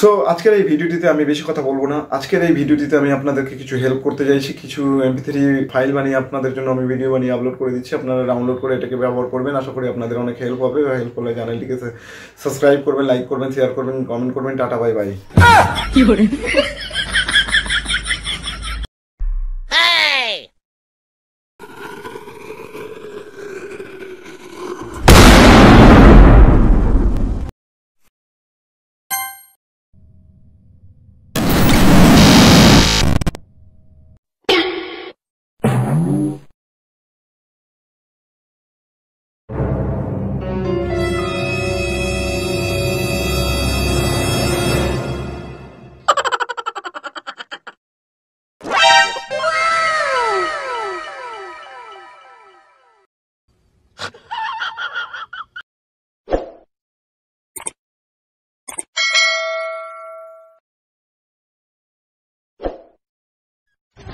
So আজকের এই ভিডিওটিতে আমি বেশি কথা বলবো না। আজকের এই ভিডিওটিতে আমি আপনাদেরকে কিছু হেল্প করতে চাইছি। কিছু MP3 ফাইল বানিয়ে আপনাদের জন্য আমি ভিডিও বানিয়ে আপলোড করে দিচ্ছি। আপনারা ডাউনলোড করে এটাকে ব্যবহার করবেন। আশা করি আপনাদের অনেক হেল্প হবে। হেল্প হলে চ্যানেলটিকে সাবস্ক্রাইব করবেন, লাইক করবেন, শেয়ার করবেন, কমেন্ট করবেন। Tata, bye bye.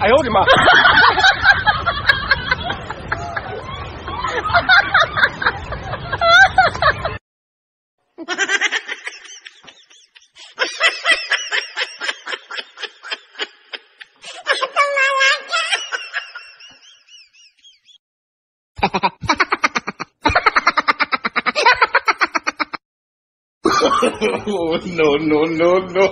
I owed him up. Oh, no, no, no, no.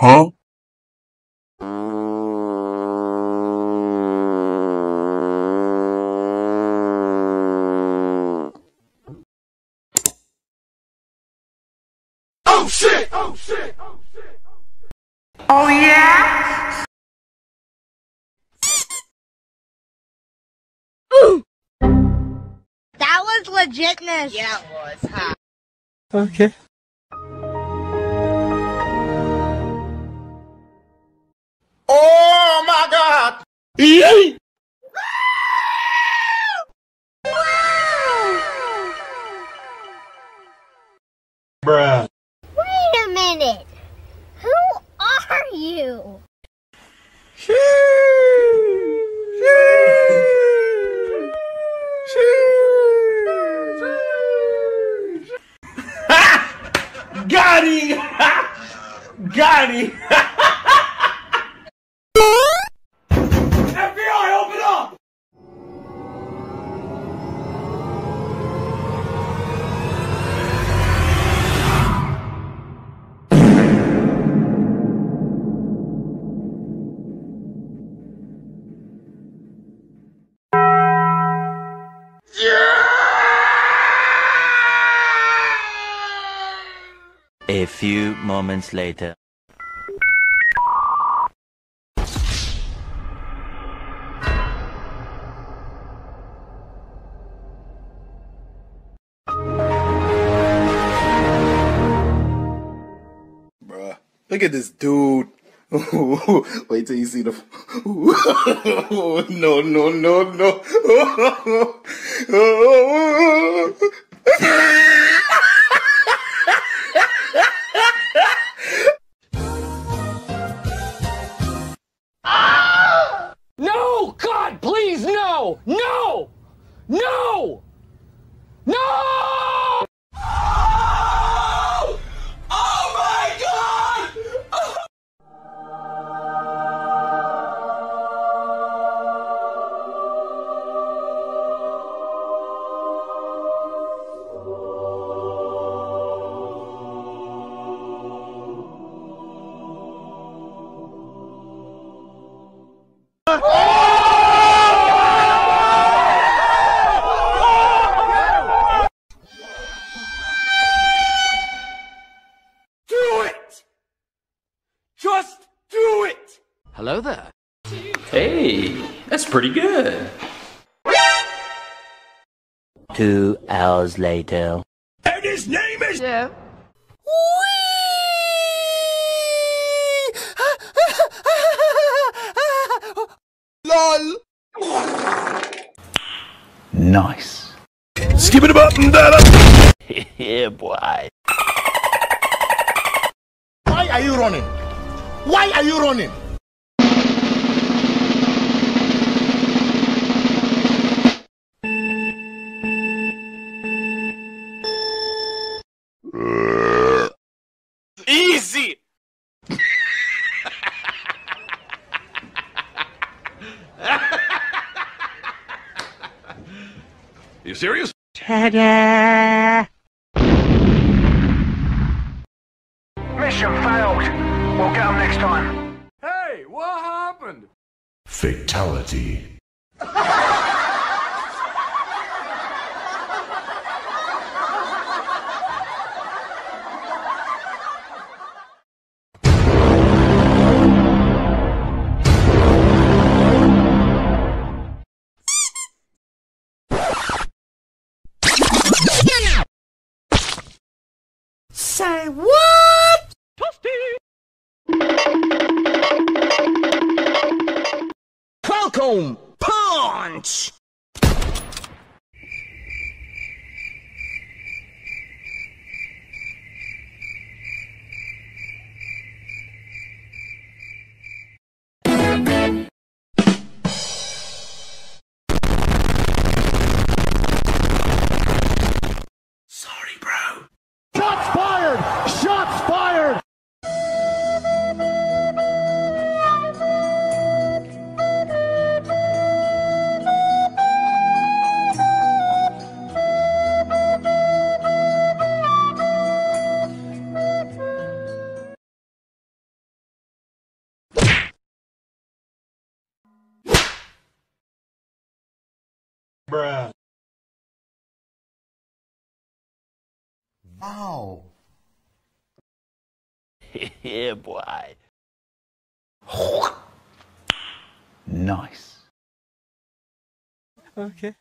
Huh? Oh shit! Oh shit! Oh shit! Oh yeah! Ooh. That was legitness. Yeah, it was, huh? Okay. Oh my God! Yay! Bruh. Wait a minute. Who are you? Got him! Got him! FBI, open up! A few moments later. Bruh, look at this dude. Wait till you see the. No, no, no, no. No! God, please, no! No! No! No! Oh my God! Just do it! Hello there. Hey, that's pretty good. 2 hours later. And his name is... Whee! Nice. Skip it up and down. Yeah, boy. Why are you running? Why are you running? Easy. You serious? Ta-da! Mission failed. We'll get them next time. Hey, what happened? Fatality. Say what? Welcome, punch! Sorry, bro. Shots fired! Shots fired! Bruh. Wow. Yeah, boy. Nice. Okay.